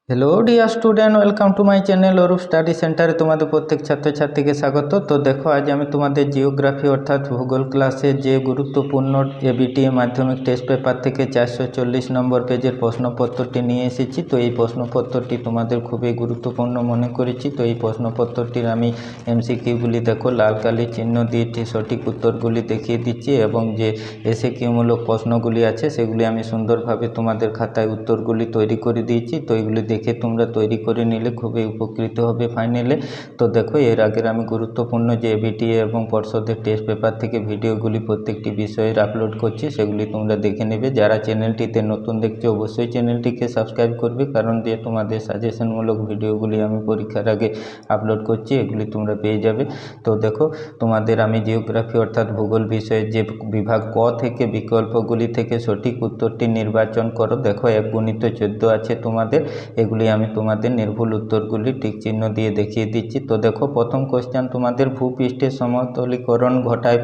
Hello dear student, welcome to my channel Arup study সেন্টারে তোমাদের প্রত্যেক ছাত্রছাত্রীকে স্বাগত। তো দেখো, আজ আমি তোমাদের জিওগ্রাফি অর্থাৎ ভূগোল ক্লাসে যে গুরুত্বপূর্ণ এবিটিএ মাধ্যমিক টেস্ট পেপার থেকে 440 নম্বর পেজের প্রশ্নপত্রটি নিয়ে এসেছি। তো এই প্রশ্নপত্রটি তোমাদের খুবই গুরুত্বপূর্ণ মনে করেছি। তো এই প্রশ্নপত্রটির আমি এমসিকিউগুলি দেখো লাল কালির চিহ্ন দিয়ে সঠিক উত্তরগুলি দেখিয়ে দিচ্ছি, এবং যে এসএকিউমূলক প্রশ্নগুলি আছে সেগুলি আমি সুন্দরভাবে তোমাদের খাতায় উত্তরগুলি তৈরি করে দিয়েছি। তো এগুলি দেখে তোমরা তৈরি করে নিলে খুবই উপকৃত হবে ফাইনালে। তো দেখো, এর আগের আমি গুরুত্বপূর্ণ যে এবিটিএ এবং পর্ষদের টেস্ট পেপার থেকে ভিডিওগুলি প্রত্যেকটি বিষয়ের আপলোড করছি, সেগুলি তোমরা দেখে নেবে। যারা চ্যানেলটিতে নতুন দেখছো অবশ্যই চ্যানেলটিকে সাবস্ক্রাইব করবে, কারণ যে তোমাদের সাজেশনমূলক ভিডিওগুলি আমি পরীক্ষার আগে আপলোড করছি এগুলি তোমরা পেয়ে যাবে। তো দেখো, তোমাদের আমি জিওগ্রাফি অর্থাৎ ভূগোল বিষয়ের যে বিভাগ ক থেকে বিকল্পগুলি থেকে সঠিক উত্তরটি নির্বাচন করো। দেখো, 1 × 14 আছে তোমাদের, এগুলি আমি তোমাদের নির্ভুল উত্তরগুলি টিক চিহ্ন দিয়ে দেখিয়ে দিচ্ছি। তো দেখো, প্রথম কোশ্চেন তোমাদের ভূপৃষ্ঠের সমতলীকরণ ঘটায়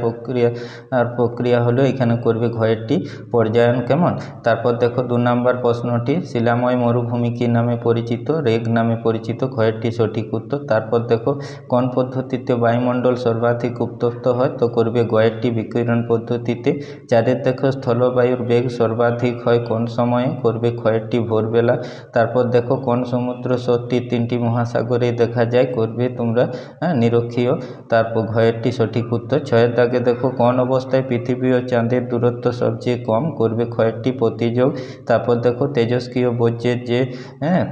প্রক্রিয়া হলো, এখানে করবে ঘয়েরটি পর্যায়ন। কেমন? তারপর দেখো 2 নম্বর প্রশ্নটি, শিলাময় মরুভূমি কী নামে পরিচিত? রেগ নামে পরিচিত। ঘয়েরটি সঠিক উত্তর। তারপর দেখো, কোন পদ্ধতিতে বায়ুমণ্ডল সর্বাধিক উত্তপ্ত হয়? তো করবে গয়েরটি বিকিরণ পদ্ধতিতে। 4 দেখো, স্থলবায়ুর বেগ সর্বাধিক হয় কোন সময়ে? করবে ক্ষয়েরটি ভোরবেলা। তারপর দেখো, কোন সমুদ্র স্রোতটি 3টি মহাসাগরে দেখা যায়? করবে তোমরা নিরক্ষীয়। তারপর ঘয়েরটি সঠিক উত্তর। 6 দাগে দেখো, কোন অবস্থায় পৃথিবী ও চাঁদের দূরত্ব সবচেয়ে কম? করবে ক্ষয়েরটি প্রতিযোগ। তারপর দেখো, তেজস্ক্রিয় বর্জ্যের যে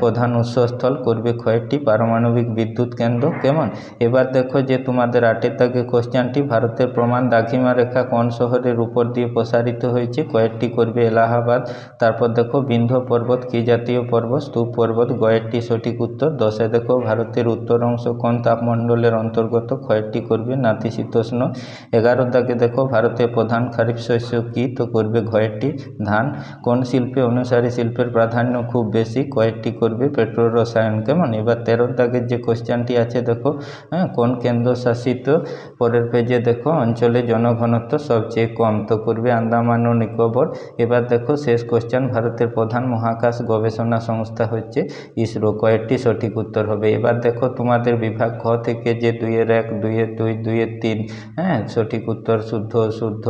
প্রধান উৎসস্থল? করবে ক্ষয়েরটি পারমাণবিক বিদ্যুৎ কেন্দ্র। কেমন? এবার দেখো যে তোমাদের 8 দাগে কোশ্চেনটি, ভারতের প্রমাণ দ্রাঘিমা রেখা কোন শহরের উপর দিয়ে প্রসারিত হয়েছে? কয়েকটি করবে এলাহাবাদ। তারপর দেখো, বিন্ধ্য পর্বত কী জাতীয় পর্বত? স্তূপ পর্বত। গয়েরটি সঠিক উত্তর। 10 দেখো, ভারতের উত্তর অংশ কোন তাপমণ্ডলের অন্তর্গত? ক্ষয়েরটি করবে নাতিশীতোষ্ণ। 11 দাগে দেখো, ভারতের প্রধান খারিফ শস্য কী? তো করবে ঘয়েরটি ধান। কোন শিল্পে অনুসারী শিল্পের প্রাধান্য খুব বেশি? কয়েকটি করবে পেট্রো রসায়ন। কেমন? এবার 13 দাগের যে কোশ্চেনটি আছে দেখো, কোন কেন্দ্রশাসিত, পরের পেজে দেখো, অঞ্চলে জনঘনত্ব সবচেয়ে কম? তো করবে আন্দামান ও নিকোবর। এবার দেখো শেষ কোশ্চেন, ভারতের প্রধান মহাকাশ গবেষণা সংস্থা হচ্ছে ইসরো। কয়েকটি সঠিক উত্তর হবে। এবার দেখো, তোমাদের বিভাগ খ থেকে যে 2-1, 2-2, 2-3 সঠিক উত্তর, শুদ্ধ অশুদ্ধ,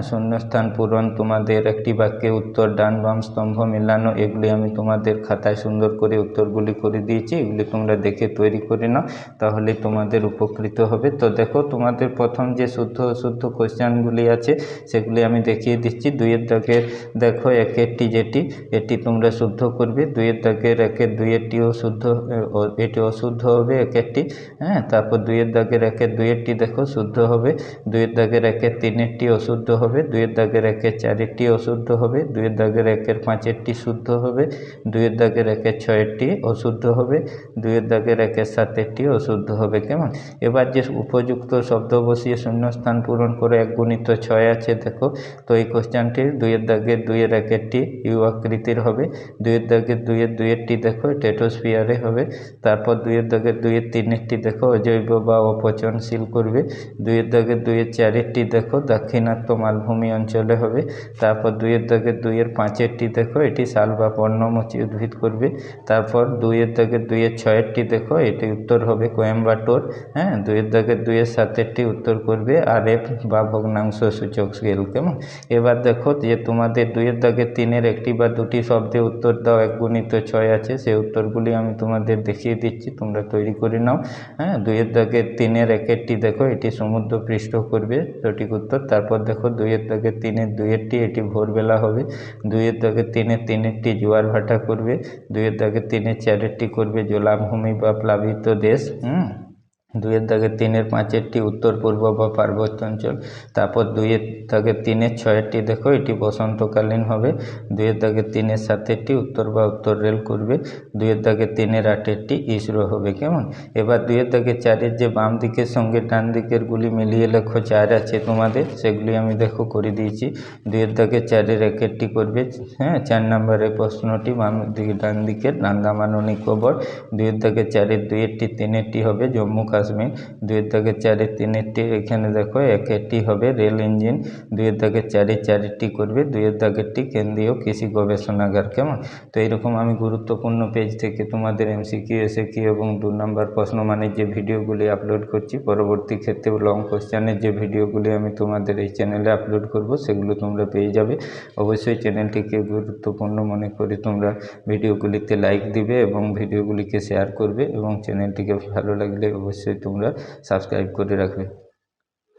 শূন্যস্থান পূরণ, তোমাদের একটি বাক্যে উত্তর, ডান বাম স্তম্ভ মেলানো, এগুলি আমি তোমাদের খাতায় সুন্দর করে উত্তরগুলি করে দিয়েছি। এগুলি তোমরা দেখে তৈরি করে নাও, তাহলে তোমাদের উপকৃত হবে। তো দেখো, তোমাদের প্রথম যে শুদ্ধ অশুদ্ধ কোশ্চেনগুলি আছে সেগুলি আমি দেখিয়ে দিচ্ছি। 2 দাগের দেখো, 1-টি যেটি, এটি তোমরা শুদ্ধ করবে। 2 দাগের 1-2টি অশুদ্ধ, এটি অশুদ্ধ হবে 1-টি। তারপর 2 দাগের 1-2টি দেখো শুদ্ধ হবে। 2 দাগের 1-3টি অশুদ্ধ হবে। 2 দাগের 1-4টি অশুদ্ধ হবে। 2 দাগের 1-5টি শুদ্ধ হবে। 2 দাগের 1-6টি অশুদ্ধ হবে। 2 দাগের 1-7টি অশুদ্ধ হবে। কেমন? এবার যে উপযুক্ত শব্দ বসিয়ে শূন্যস্থান পূরণ করে 1 × 6 আছে দেখো, তো এই কোশ্চেনটির 2 দাগের 2-1টি ইউ আকৃতির হবে। 2 দাগের 2-2টি দেখো টেট্রোস্ফিয়ারে হবে। তারপর 2 দাগের 2-3টি দেখো অজৈব বা অপচনশীল করবে। 2 দাগের 2-4টি দেখো দাক্ষিণাত্য মালভূমি অঞ্চলে হবে। তারপর 2 দাগের 2-5টি দেখো এটি শাল বা পর্ণমোচী উদ্ভিদ করবে। তারপর 2 দাগের 2-6টি দেখো এটি উত্তর হবে কোয়েম্বাটোর। 2 দাগের 2-7টি উত্তর করবে RF বা ভগ্নাংশ সূচক স্কেল। কেমন? এবার দেখো যে তোমাদের 2 দাগের 3-এর 1টি বা 2টি শব্দে উত্তর দাও 1 × 6 আছে, সেই উত্তরগুলি আমি তোমাদের দেখিয়ে দিচ্ছি, তোমরা তৈরি করে নাও। 2 দাগের 3-এর 1-টি দেখো এটি সমুদ্র পৃষ্ঠ করবে, সঠিক উত্তর। তারপর দেখো 2 দাগের 3-এর 2-টি এটি ভোরবেলা হবে। 2 দাগের 3-এর 3টি জোয়ার ভাটা করবে। 2 দাগের 3-এর 4টি করবে জলাভূমি বা প্লাবিত দেশ। 2 দাগের 3-এর 5টি উত্তর পূর্ব বা পার্বত্য অঞ্চল। তারপর 2 দাগের 3-এর 6টি দেখো এটি বসন্তকালীন হবে। 2 দাগের 3-এর 7টি উত্তর বা উত্তর রেল করবে। 2 দাগের 3-এর 8টি ইসরো হবে। কেমন? এবার 2 দাগের 4-এর যে বাম দিকের সঙ্গে ডান দিকের গুলি মিলিয়ে লেখো 4 আছে তোমাদের, সেগুলি আমি দেখো করে দিয়েছি। 2 দাগের 4-এর 1টি করবে 4 নম্বরের প্রশ্নটি বাম দিকে ডান দিকের আন্দামান ও নিকোবর। 2 দাগের 4-এর 2-টি 3টি হবে জম্মু কাশ্মীর। 2-4 3টি এখানে দেখো একটি হবে রেল ইঞ্জিন। 2-4 4টি করবে। 2-টি কেন্দ্রীয় কৃষি গবেষণাগার। কেমন? তো এইরকম আমি গুরুত্বপূর্ণ পেজ থেকে তোমাদের MCQ SAQ এবং 2 নম্বর প্রশ্ন মানে যে ভিডিওগুলি আপলোড করছি, পরবর্তী ক্ষেত্রে লং কোশ্চেনের যে ভিডিওগুলি আমি তোমাদের এই চ্যানেলে আপলোড করব সেগুলো তোমরা পেয়ে যাবে। অবশ্যই চ্যানেলটিকে গুরুত্বপূর্ণ মনে করে তোমরা ভিডিওগুলিতে লাইক দিবে এবং ভিডিওগুলিকে শেয়ার করবে এবং চ্যানেলটিকে ভালো লাগলে অবশ্যই তোমরা সাবস্ক্রাইব করে রাখবে।